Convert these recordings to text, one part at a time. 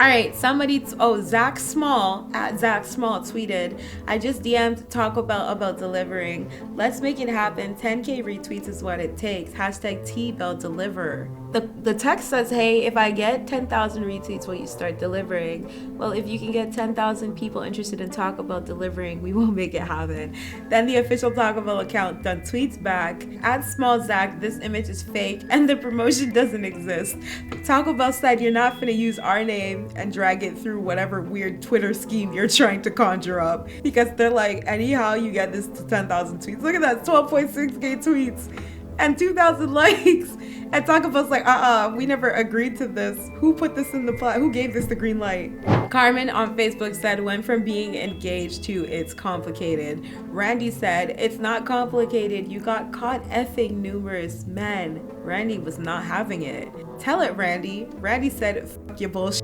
All right, Zach Small, at Zach Small tweeted, I just DM'd Taco Bell about delivering. Let's make it happen. 10K retweets is what it takes. Hashtag T-Bell deliver. The text says, hey, if I get 10,000 retweets, will you start delivering? Well, if you can get 10,000 people interested in Taco Bell delivering, we will make it happen. Then the official Taco Bell account then tweets back, at Small Zach, this image is fake and the promotion doesn't exist. Taco Bell said you're not gonna use our name and drag it through whatever weird Twitter scheme you're trying to conjure up, because they're like, anyhow you get this to 10,000 tweets. Look at that, 12.6k tweets and 2,000 likes. And Taco Bell's like, we never agreed to this. Who put this in the plot? Who gave this the green light? Carmen on Facebook said, went from being engaged to it's complicated. Randy said, it's not complicated. You got caught effing numerous men. Randy was not having it. Tell it, Randy. Randy said, fuck your bullshit.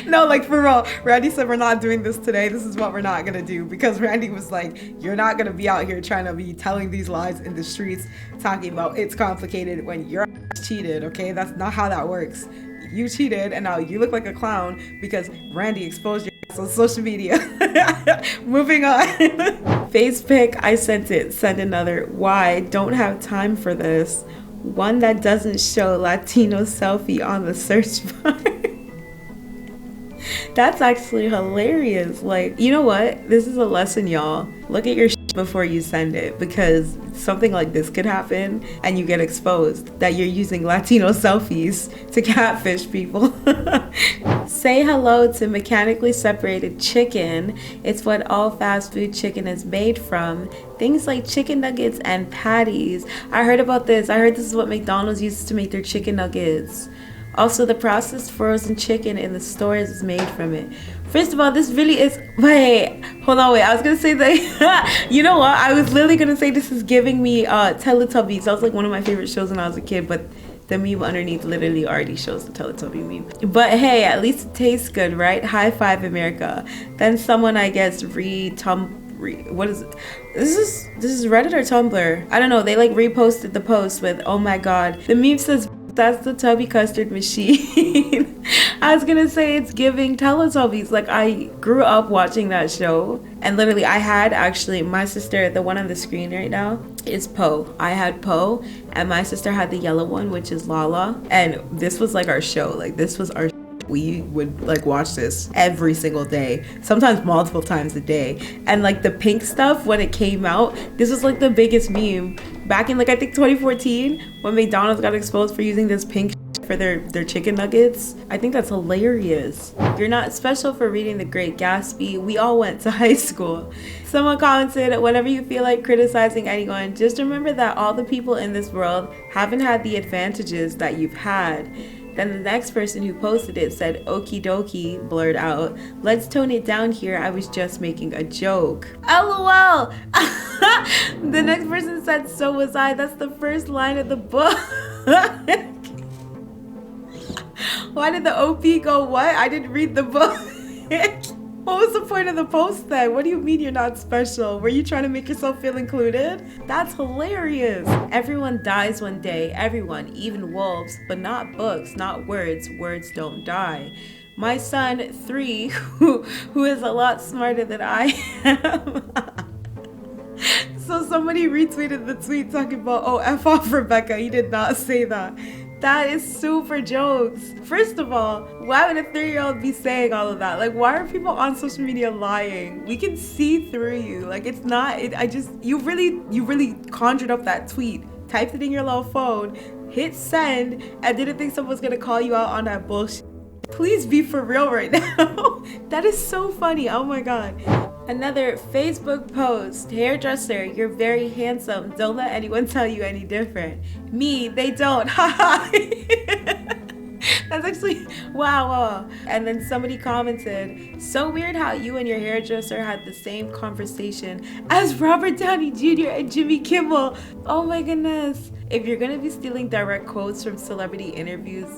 No, like for real. Randy said, we're not doing this today. This is what we're not gonna do. Because Randy was like, you're not gonna be out here trying to be telling these lies in the streets, talking about it's complicated when you're cheated, okay? That's not how that works. You cheated and now you look like a clown because Randy exposed your ass on social media. Moving on. Face pic, I sent it. Send another. Why? Don't have time for this. One that doesn't show Latino selfie on the search bar. That's actually hilarious. Like, you know what? This is a lesson, y'all. Look at your shit before you send it, because something like this could happen and you get exposed that you're using Latino selfies to catfish people. Say hello to mechanically separated chicken. It's what all fast food chicken is made from. Things like chicken nuggets and patties. I heard about this. I heard this is what McDonald's uses to make their chicken nuggets. Also, the processed frozen chicken in the stores is made from it. First of all, this really is... Wait, hold on, wait. I was going to say that... You know what? I was literally going to say this is giving me Teletubbies. That was like one of my favorite shows when I was a kid, but the meme underneath literally already shows the Teletubby meme. But hey, at least it tastes good, right? High five, America. Then someone, I guess, what is it? This is Reddit or Tumblr? I don't know. They like reposted the post with, oh my god. The meme says... That's the Tubby Custard machine. I was gonna say it's giving Teletubbies. Like, I grew up watching that show, and literally I had actually my sister, the one on the screen right now is Poe. I had Poe, and my sister had the yellow one, which is Lala, and this was like our show. Like, this was our we would like watch this every single day, sometimes multiple times a day. And like the pink stuff, when it came out, this was like the biggest meme back in like I think 2014 when McDonald's got exposed for using this pink for their chicken nuggets. I think that's hilarious. You're not special for reading The Great Gatsby. We all went to high school. Someone commented, whenever you feel like criticizing anyone, just remember that all the people in this world haven't had the advantages that you've had. Then the next person who posted it said, okie dokie, blurred out, let's tone it down here, I was just making a joke. LOL! The next person said, so was I. That's the first line of the book. Why did the OP go, what? I didn't read the book. What was the point of the post then? What do you mean you're not special? Were you trying to make yourself feel included? That's hilarious. Everyone dies one day. Everyone, even wolves, but not books, not words. Words don't die. My son, 3, who is a lot smarter than I am. So somebody retweeted the tweet talking about, oh, F off Rebecca. He did not say that. That is super jokes. First of all, why would a 3-year-old be saying all of that? Like, why are people on social media lying? We can see through you. Like, it's not, you really conjured up that tweet, typed it in your little phone, hit send, and didn't think someone was gonna call you out on that bullshit. Please be for real right now. That is so funny. Oh my god. Another Facebook post. Hairdresser, you're very handsome. Don't let anyone tell you any different. Me, they don't. Haha. That's actually, wow. And then somebody commented, so weird how you and your hairdresser had the same conversation as Robert Downey Jr. and Jimmy Kimmel. Oh my goodness. If you're gonna be stealing direct quotes from celebrity interviews,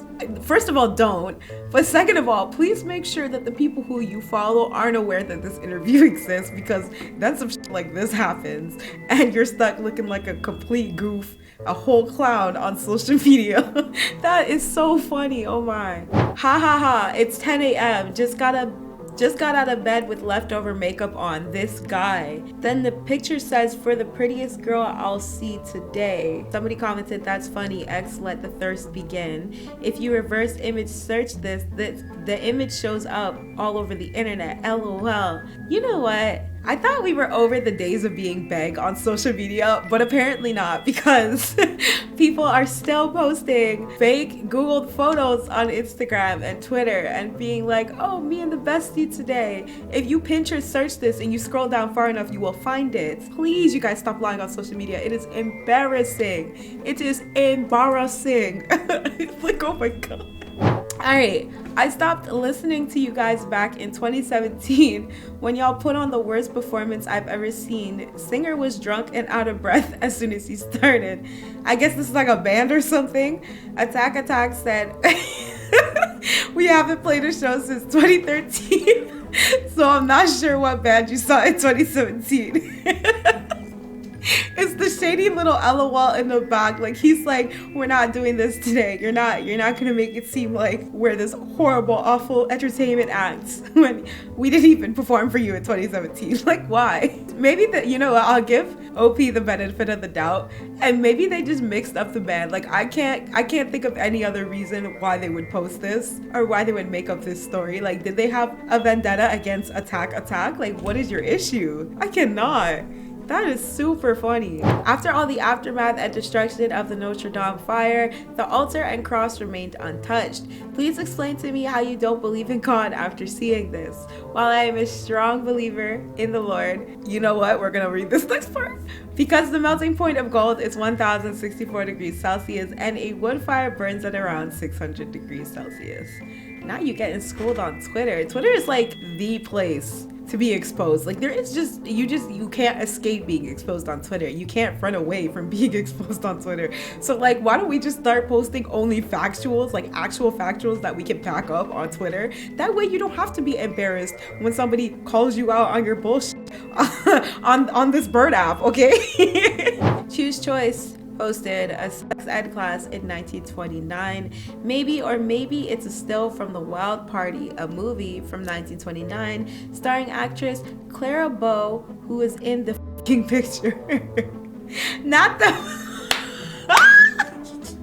first of all, don't. But second of all, please make sure that the people who you follow aren't aware that this interview exists, because then some shit like this happens and you're stuck looking like a complete goof a whole clown on social media. That is so funny. Oh my. Ha ha ha. It's 10 a.m. Just got out of bed with leftover makeup on. This guy. Then the picture says, for the prettiest girl I'll see today. Somebody commented, that's funny. X, let the thirst begin. If you reverse image search this, the image shows up all over the internet. LOL. You know what? I thought we were over the days of being beg on social media, but apparently not, because people are still posting fake Googled photos on Instagram and Twitter and being like, oh, me and the bestie today. If you Pinterest search this and you scroll down far enough, you will find it. Please, you guys, stop lying on social media. It is embarrassing. It is embarrassing. It's like, oh my God. All right, I stopped listening to you guys back in 2017 when y'all put on the worst performance I've ever seen. Singer was drunk and out of breath as soon as he started. I guess this is like a band or something. Attack said, we haven't played a show since 2013, so I'm not sure what band you saw in 2017. It's the shady little LOL in the back. Like, he's like, we're not doing this today. You're not gonna make it seem like we're this horrible, awful entertainment act when we didn't even perform for you in 2017. Like, why? Maybe you know what, I'll give OP the benefit of the doubt, and maybe they just mixed up the band. Like, I can't think of any other reason why they would post this or why they would make up this story. Like, did they have a vendetta against Attack? Like, what is your issue? I cannot. That is super funny. After all the aftermath and destruction of the Notre Dame fire, the altar and cross remained untouched. Please explain to me how you don't believe in God after seeing this. While I am a strong believer in the Lord, you know what? We're gonna read this next part. Because the melting point of gold is 1064 degrees Celsius and a wood fire burns at around 600 degrees Celsius. Now you getting schooled on Twitter. Twitter is like the place to be exposed. Like, there is you can't escape being exposed on Twitter. You can't run away from being exposed on Twitter. So like, why don't we just start posting only factuals, like actual factuals that we can back up on Twitter? That way you don't have to be embarrassed when somebody calls you out on your bullshit on this bird app, okay? Choose Choice posted a sex ed class in 1929. Maybe it's a still from The Wild Party, a movie from 1929 starring actress Clara Bow, who is in the fucking picture. Not the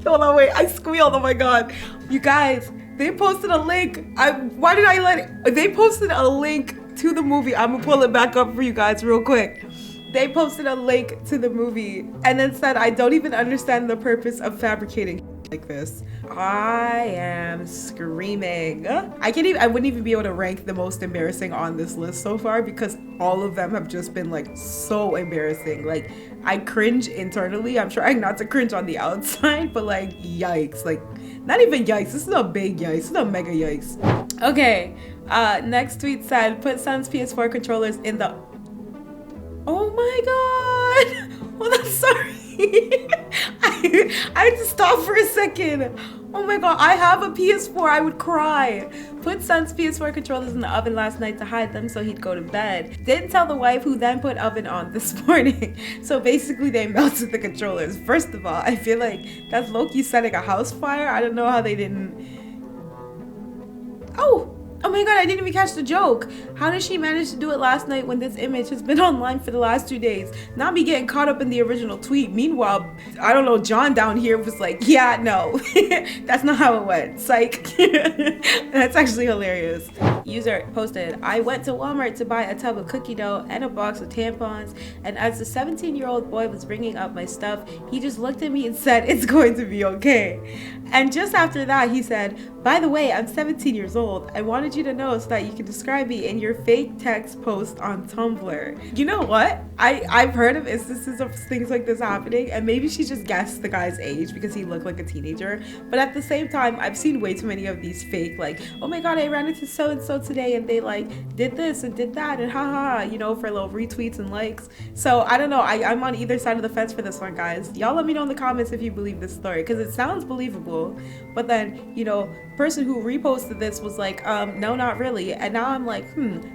hold on, wait, I squealed. Oh my God, you guys, they posted a link. They posted a link to the movie. I'm gonna pull it back up for you guys real quick. They posted a link to the movie and then said, I don't even understand the purpose of fabricating like this. I am screaming. I wouldn't even be able to rank the most embarrassing on this list so far because all of them have just been like so embarrassing. Like, I cringe internally. I'm trying not to cringe on the outside, but like, yikes. Like, not even yikes. This is a big yikes. This is a mega yikes. Okay. Next tweet said, put Son's PS4 controllers in the... Oh my God. Well, I'm sorry. I had to stop for a second. Oh my God, I have a PS4, I would cry. Put Son's PS4 controllers in the oven last night to hide them so he'd go to bed. Didn't tell the wife, who then put oven on this morning. So basically they melted the controllers. First of all, I feel like that's low-key setting a house fire. I don't know how they didn't... Oh my God, I didn't even catch the joke. How did she manage to do it last night when this image has been online for the last 2 days? Not me getting caught up in the original tweet. Meanwhile, I don't know, John down here was like, yeah, no, that's not how it went. Psych. That's actually hilarious. User posted, I went to Walmart to buy a tub of cookie dough and a box of tampons, and as the 17-year-old boy was bringing up my stuff, he just looked at me and said, it's going to be okay. And just after that, he said, by the way, I'm 17 years old. I wanted you to know so that you can describe me in your fake text post on Tumblr. You know what? I've heard of instances of things like this happening, and maybe she just guessed the guy's age because he looked like a teenager. But at the same time, I've seen way too many of these fake, like, oh my God, I ran into so-and-so today and they like did this and did that and haha, you know, for little retweets and likes. So I don't know, I'm on either side of the fence for this one, guys. Y'all let me know in the comments if you believe this story, because it sounds believable. But then, you know, person who reposted this was like, no, not really. And now I'm like,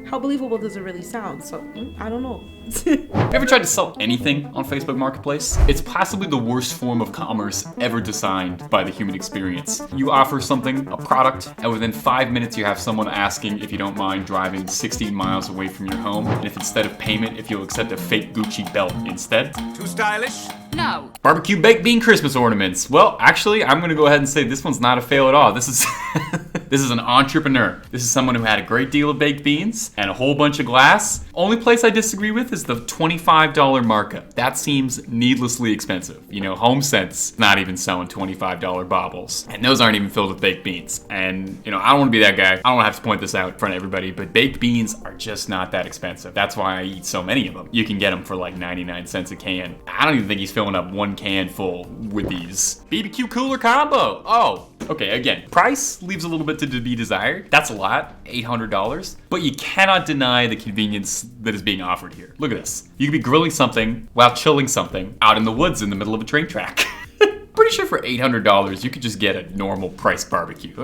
how believable does it really sound? So I don't know. Have you ever tried to sell anything on Facebook Marketplace? It's possibly the worst form of commerce ever designed by the human experience. You offer something, a product, and within 5 minutes you have someone asking if you don't mind driving 16 miles away from your home, and if instead of payment, if you'll accept a fake Gucci belt instead. Too stylish? No. Barbecue baked bean Christmas ornaments. Well, actually, I'm gonna go ahead and say this one's not a fail at all. This is this is an entrepreneur. This is someone who had a great deal of baked beans and a whole bunch of glass. Only place I disagree with is the $25 markup. That seems needlessly expensive. You know, HomeSense not even selling $25 baubles. And those aren't even filled with baked beans. And, you know, I don't want to be that guy. I don't have to point this out in front of everybody, but baked beans are just not that expensive. That's why I eat so many of them. You can get them for like 99 cents a can. I don't even think he's filling up one can full with these. BBQ cooler combo. Oh, okay, again, price leaves a little bit to be desired. That's a lot, $800. But you cannot deny the convenience that is being offered here. Look at this. You could be grilling something while chilling something out in the woods in the middle of a train track. Pretty sure for $800 you could just get a normal price barbecue.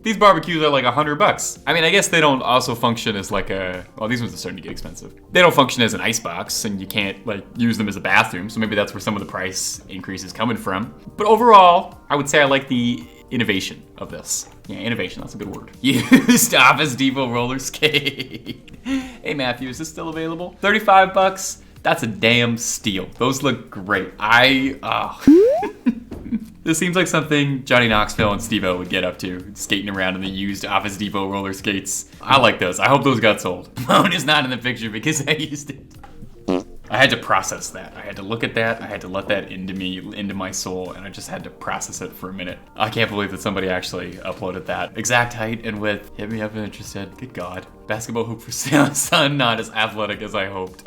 These barbecues are like $100. I mean, I guess they don't also function as like a, well, these ones are starting to get expensive. They don't function as an icebox and you can't like use them as a bathroom, so maybe that's where some of the price increase is coming from. But overall, I would say I like the innovation of this. Yeah, innovation, that's a good word. Used Office Depot roller skate. Hey Matthew, is this still available? $35? That's a damn steal. Those look great. This seems like something Johnny Knoxville and Steve-O would get up to, skating around in the used Office Depot roller skates. I like those. I hope those got sold. Mine is not in the picture because I used it. I had to process that. I had to look at that. I had to let that into me, into my soul, and I just had to process it for a minute. I can't believe that somebody actually uploaded that. Exact height and width. Hit me up if interested. Good God. Basketball hoop for sale. Son, not as athletic as I hoped.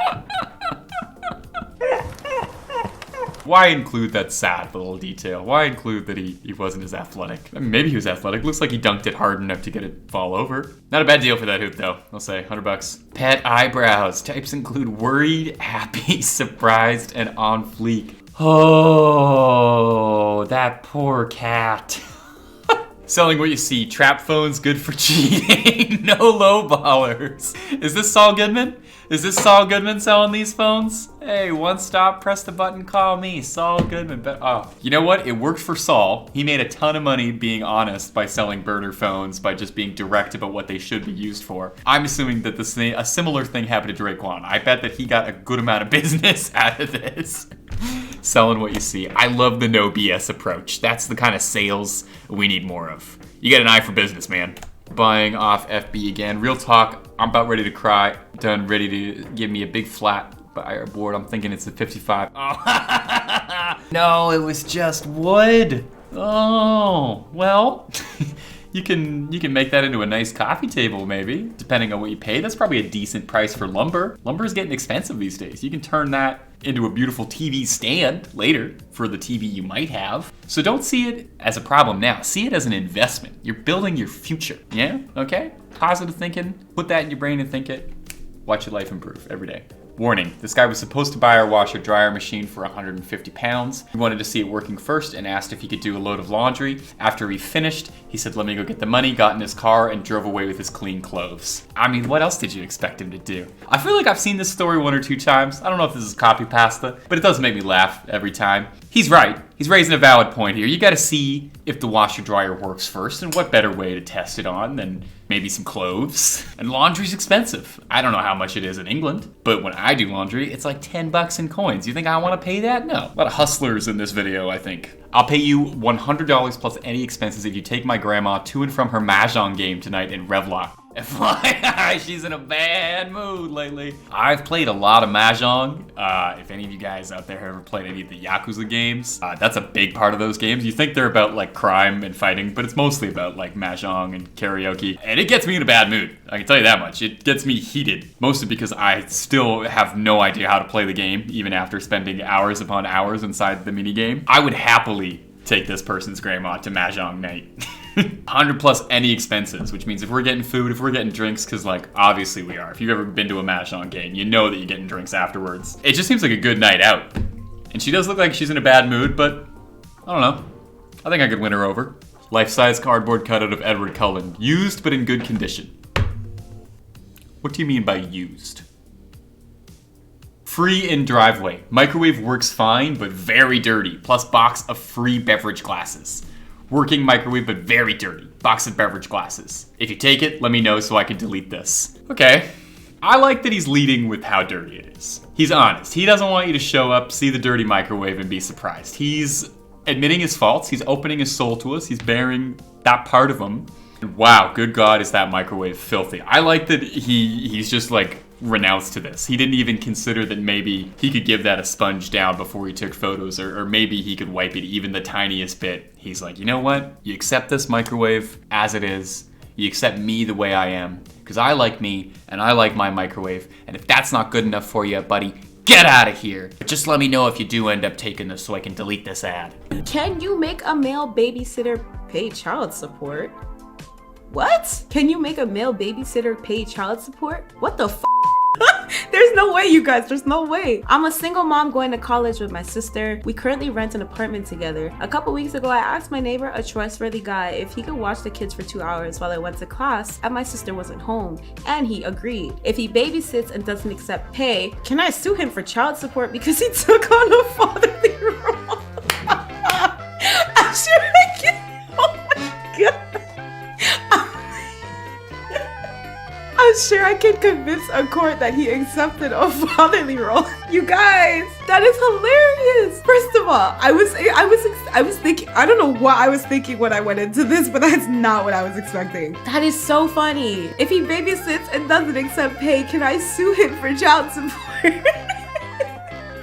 Why include that sad little detail? Why include that he wasn't as athletic? I mean, maybe he was athletic. Looks like he dunked it hard enough to get it fall over. Not a bad deal for that hoop though. I'll say $100. Pet eyebrows. Types include worried, happy, surprised, and on fleek. Oh, that poor cat. Selling what you see. Trap phones good for cheating. No lowballers. Is this Saul Goodman? Is this Saul Goodman selling these phones? Hey, one stop, press the button, call me, Saul Goodman. Oh, you know what? It worked for Saul. He made a ton of money being honest by selling burner phones, by just being direct about what they should be used for. I'm assuming that a similar thing happened to Drake Quan. I bet that he got a good amount of business out of this. Selling what you see. I love the no BS approach. That's the kind of sales we need more of. You get an eye for business, man. Buying off FB again. Real talk, I'm about ready to cry. Done ready to give me a big flat buyer board. I'm thinking it's a 55. Oh, no, it was just wood. Oh, well, you can make that into a nice coffee table maybe, depending on what you pay. That's probably a decent price for lumber. Lumber is getting expensive these days. You can turn that into a beautiful TV stand later for the TV you might have. So don't see it as a problem now. See it as an investment. You're building your future, yeah? Okay? Positive thinking, put that in your brain and think it. Watch your life improve every day. Warning, this guy was supposed to buy our washer dryer machine for 150 pounds. He wanted to see it working first and asked if he could do a load of laundry. After we finished, he said, let me go get the money, got in his car, and drove away with his clean clothes. I mean, what else did you expect him to do? I feel like I've seen this story 1 or 2 times. I don't know if this is copy pasta, but it does make me laugh every time. He's right. He's raising a valid point here. You gotta see if the washer dryer works first, and what better way to test it on than maybe some clothes. And laundry's expensive. I don't know how much it is in England, but when I do laundry, it's like $10 in coins. You think I wanna pay that? No. A lot of hustlers in this video, I think. I'll pay you $100 plus any expenses if you take my grandma to and from her Mahjong game tonight in Revlock. FYI, she's in a bad mood lately. I've played a lot of Mahjong. If any of you guys out there have ever played any of the Yakuza games, that's a big part of those games. You think they're about like crime and fighting, but it's mostly about like Mahjong and karaoke. And it gets me in a bad mood. I can tell you that much. It gets me heated, mostly because I still have no idea how to play the game, even after spending hours upon hours inside the minigame. I would happily take this person's grandma to Mahjong night. 100 plus any expenses, which means if we're getting food, if we're getting drinks, because like obviously we are. If you've ever been to a Mahjong game, you know that you're getting drinks afterwards. It just seems like a good night out. And she does look like she's in a bad mood, but I don't know. I think I could win her over. Life-size cardboard cutout of Edward Cullen. Used, but in good condition. What do you mean by used? Free in driveway. Microwave works fine, but very dirty. Plus box of free beverage glasses. Working microwave, but very dirty. Box of beverage glasses. If you take it, let me know so I can delete this. Okay. I like that he's leading with how dirty it is. He's honest. He doesn't want you to show up, see the dirty microwave, and be surprised. He's admitting his faults. He's opening his soul to us. He's bearing that part of him. And wow, good God, is that microwave filthy. I like that he's just like renounced to this. He didn't even consider that maybe he could give that a sponge down before he took photos, or maybe he could wipe it even the tiniest bit. He's like, you know what? You accept this microwave as it is. You accept me the way I am, because I like me and I like my microwave. And if that's not good enough for you, buddy, get out of here. But just let me know if you do end up taking this so I can delete this ad. Can you make a male babysitter pay child support? What? Can you make a male babysitter pay child support? What the f? There's no way, you guys. There's no way. I'm a single mom going to college with my sister. We currently rent an apartment together. A couple weeks ago, I asked my neighbor, a trustworthy guy, if he could watch the kids for 2 hours while I went to class and my sister wasn't home, and he agreed. If he babysits and doesn't accept pay, can I sue him for child support because he took on a fatherly role? I'm sure I can. Oh my God. I'm sure I can convince a court that he accepted a fatherly role. You guys, that is hilarious. First of all, I was thinking, I don't know what I was thinking when I went into this, but that's not what I was expecting. That is so funny. If he babysits and doesn't accept pay, can I sue him for child support?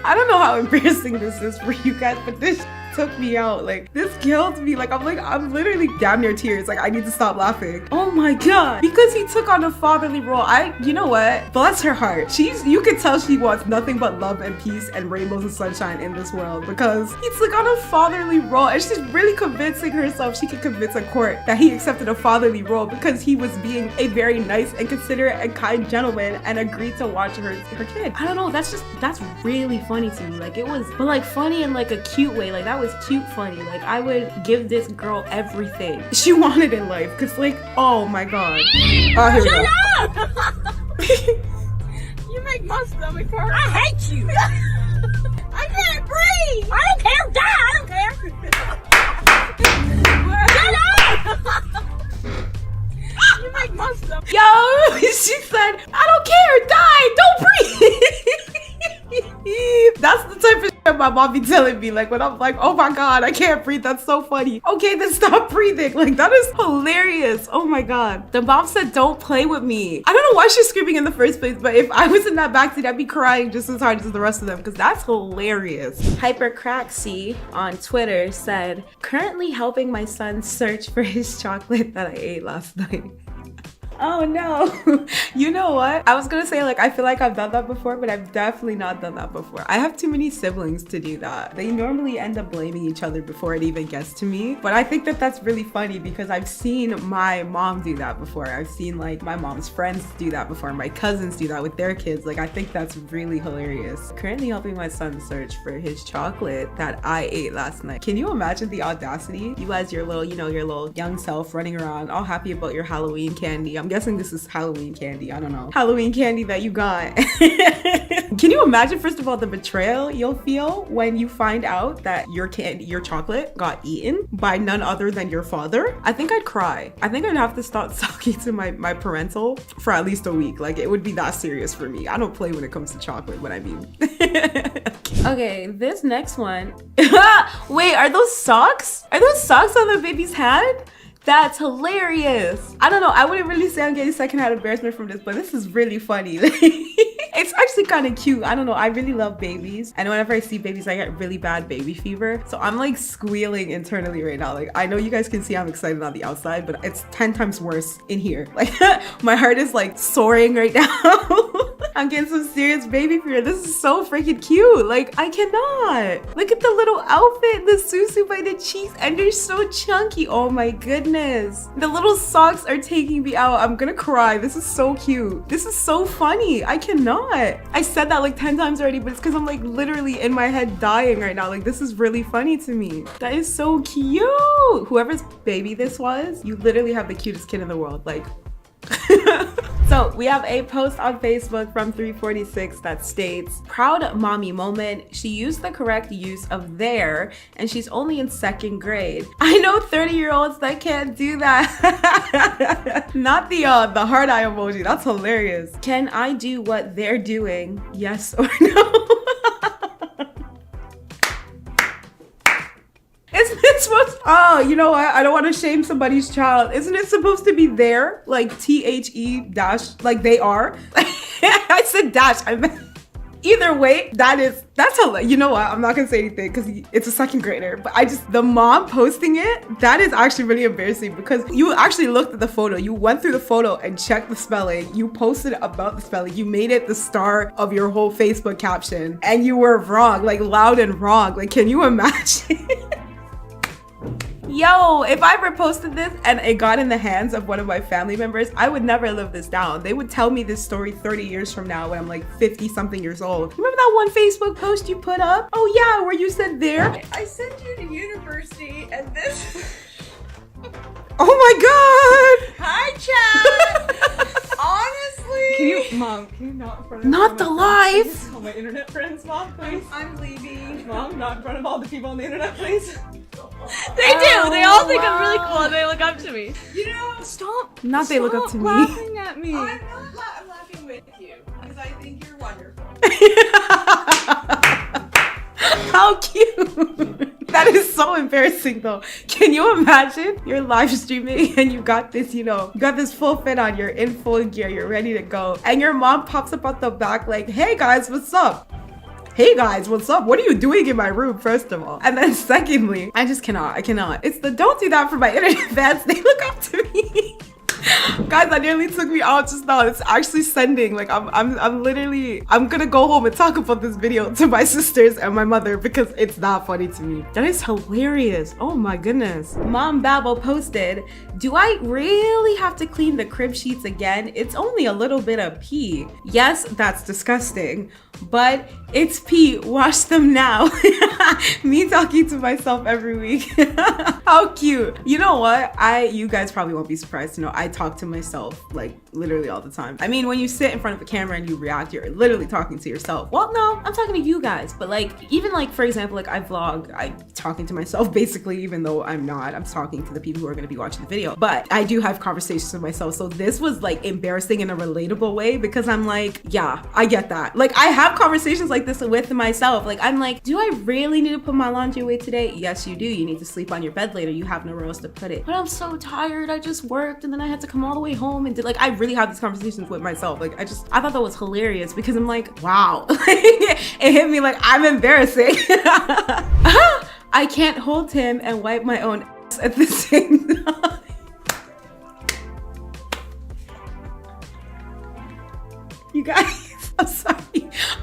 I don't know how embarrassing this is for you guys, but this took me out. Like, this killed me. I'm literally damn near tears. Like, I need to stop laughing. Oh my God. Because he took on a fatherly role. You know what? Bless her heart. You could tell she wants nothing but love and peace and rainbows and sunshine in this world, because he took on a fatherly role, and she's really convincing herself she could convince a court that he accepted a fatherly role because he was being a very nice and considerate and kind gentleman and agreed to watch her kid. I don't know. That's really funny to me. Like, it was, but like funny in like a cute way. Like, that was cute funny. Like, I would give this girl everything she wanted in life, because like, oh my God. Oh, here we go. Shut up! You make my stomach hurt. I hate you. I can't breathe. I don't care. Die. I don't care. Shut up! You make my stomach. Yo, she said, I don't care. Die. Don't breathe. That's the type of shit my mom be telling me, like, when I'm like, oh my God, I can't breathe. That's so funny. Okay, then stop breathing. Like, that is hilarious. Oh my God. The mom said, don't play with me. I don't know why she's screaming in the first place, but if I was in that backseat, I'd be crying just as hard as the rest of them, because that's hilarious. Hypercraxy on Twitter said, currently helping my son search for his chocolate that I ate last night. Oh no. You know what? I was gonna say, like, I feel like I've done that before, but I've definitely not done that before. I have too many siblings to do that. They normally end up blaming each other before it even gets to me. But I think that that's really funny because I've seen my mom do that before. I've seen like my mom's friends do that before. My cousins do that with their kids. Like, I think that's really hilarious. Currently helping my son search for his chocolate that I ate last night. Can you imagine the audacity? You as your little, your little young self running around all happy about your Halloween candy. I'm guessing this is Halloween candy. I don't know. Halloween candy that you got. Can you imagine, first of all, the betrayal you'll feel when you find out that your chocolate got eaten by none other than your father? I think I'd cry. I think I'd have to stop talking to my parental for at least a week. Like, it would be that serious for me. I don't play when it comes to chocolate, what I mean. Okay, this next one. Wait, are those socks? Are those socks on the baby's head? That's hilarious. I don't know. I wouldn't really say I'm getting secondhand embarrassment from this, but this is really funny. It's actually kind of cute. I don't know. I really love babies. And whenever I see babies, I get really bad baby fever. So I'm like squealing internally right now. Like, I know you guys can see I'm excited on the outside, but it's 10 times worse in here. Like, my heart is like soaring right now. I'm getting some serious baby fear. This is so freaking cute. Like, I cannot. Look at the little outfit, the susu by the cheeks, and they're so chunky. Oh my goodness. The little socks are taking me out. I'm gonna cry. This is so cute. This is so funny. I cannot. I said that like 10 times already, but it's because I'm like literally in my head dying right now. Like, this is really funny to me. That is so cute. Whoever's baby this was, you literally have the cutest kid in the world. Like, so we have a post on Facebook from 346 that states, proud mommy moment. She used the correct use of there and she's only in 2nd grade. I know 30-year-olds that can't do that. Not the heart eye emoji. That's hilarious. Can I do what they're doing? Yes or no? Isn't it supposed to, oh, you know what? I don't want to shame somebody's child. Isn't it supposed to be there? Like THE dash, like they are? I said dash, I meant. Either way, that's you know what? I'm not gonna say anything because it's a 2nd grader, but the mom posting it, that is actually really embarrassing because you actually looked at the photo. You went through the photo and checked the spelling. You posted about the spelling. You made it the star of your whole Facebook caption and you were wrong, like loud and wrong. Like, can you imagine? Yo, if I ever posted this and it got in the hands of one of my family members, I would never live this down. They would tell me this story 30 years from now when I'm like 50 something years old. Remember that one Facebook post you put up? Oh yeah, where you said there? I sent you to university and this. Oh my god! Hi, Chad. Honestly. Can you, Mom, can you not in front of Not the live! all my internet friends, Mom, please? I'm leaving. Mom, not in front of all the people on the internet, please? They do. They all think I'm really cool and they look up to me. You know, Stop. Not they look up to me. laughing at me. I'm laughing with you because I think you're wonderful. How cute! That is so embarrassing though. Can you imagine you're live streaming and you got this, you got this full fit on, you're in full gear, you're ready to go, and your mom pops up at the back like, hey guys, what's up? Hey guys, what's up? What are you doing in my room, first of all? And then secondly, I cannot. It's the don't do that for my internet fans. They look up to me. Guys, that nearly took me out just now. It's actually sending. Like, I'm literally, I'm gonna go home and talk about this video to my sisters and my mother because it's that funny to me. That is hilarious. Oh my goodness. Mom Babel posted, do I really have to clean the crib sheets again? It's only a little bit of pee. Yes, that's disgusting, but it's pee. Wash them now. Me talking to myself every week. How cute. You know what? You guys probably won't be surprised to know I talk to myself like literally all the time. I mean, when you sit in front of a camera and you react, you're literally talking to yourself. Well, no, I'm talking to you guys, but like, even like, for example, like I vlog, I'm talking to myself basically, even though I'm not. I'm talking to the people who are gonna be watching the video, but I do have conversations with myself. So this was like embarrassing in a relatable way because I'm like, yeah, I get that. Like, I have conversations like this with myself. Like, I'm like, do I really need to put my laundry away today? Yes, you do. You need to sleep on your bed later. You have nowhere else to put it. But I'm so tired. I just worked and then I had to come all the way home and did, like, I really have these conversations with myself. Like, I thought that was hilarious because I'm like, wow. It hit me like I'm embarrassing. I can't hold him and wipe my own ass at the same time. You guys, I'm sorry.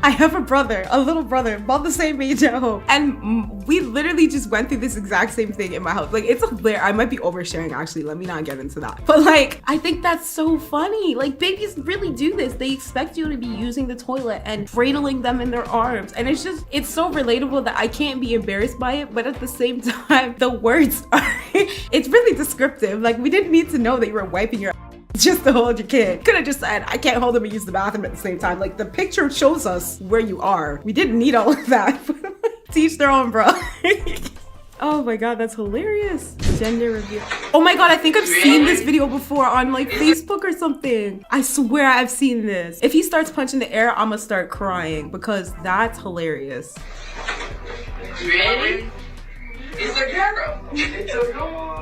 I have a brother, a little brother, about the same age at home. And we literally just went through this exact same thing in my house. Like, it's hilarious. I might be oversharing, actually. Let me not get into that. But like, I think that's so funny. Like, babies really do this. They expect you to be using the toilet and cradling them in their arms. And it's so relatable that I can't be embarrassed by it. But at the same time, the words are, it's really descriptive. Like, we didn't need to know that you were wiping your just to hold your kid. Could have just said, I can't hold him and use the bathroom at the same time. Like, the picture shows us where you are. We didn't need all of that. Teach their own, bro. Oh my god, that's hilarious. Gender reveal. Oh my god, I think I've seen this video before on like Facebook or something. I swear I've seen this. If he starts punching the air, I'm gonna start crying because that's hilarious. Ready? It's a girl. It's a girl.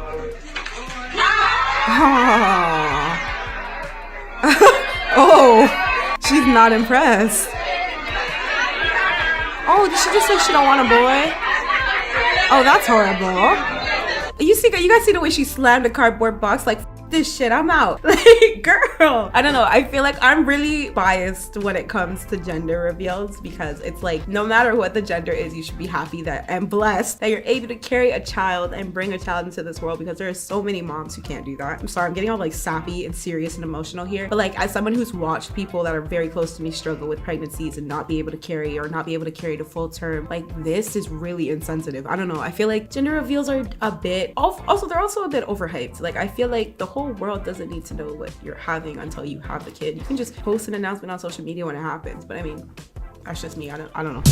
Oh, she's not impressed. Oh, did she just say she don't want a boy? Oh, that's horrible. You guys see the way she slammed the cardboard box like this shit, I'm out. Like, girl, I don't know. I feel like I'm really biased when it comes to gender reveals because it's like, no matter what the gender is, you should be happy that and blessed that you're able to carry a child and bring a child into this world, because there are so many moms who can't do that. I'm sorry, I'm getting all like sappy and serious and emotional here, but like, as someone who's watched people that are very close to me struggle with pregnancies and not be able to carry or not be able to carry to full term, like, this is really insensitive. I don't know. I feel like gender reveals are a bit also, they're also a bit overhyped. Like, I feel like the whole world doesn't need to know what you're having until you have the kid. You can just post an announcement on social media when it happens. But I mean, that's just me. I don't know.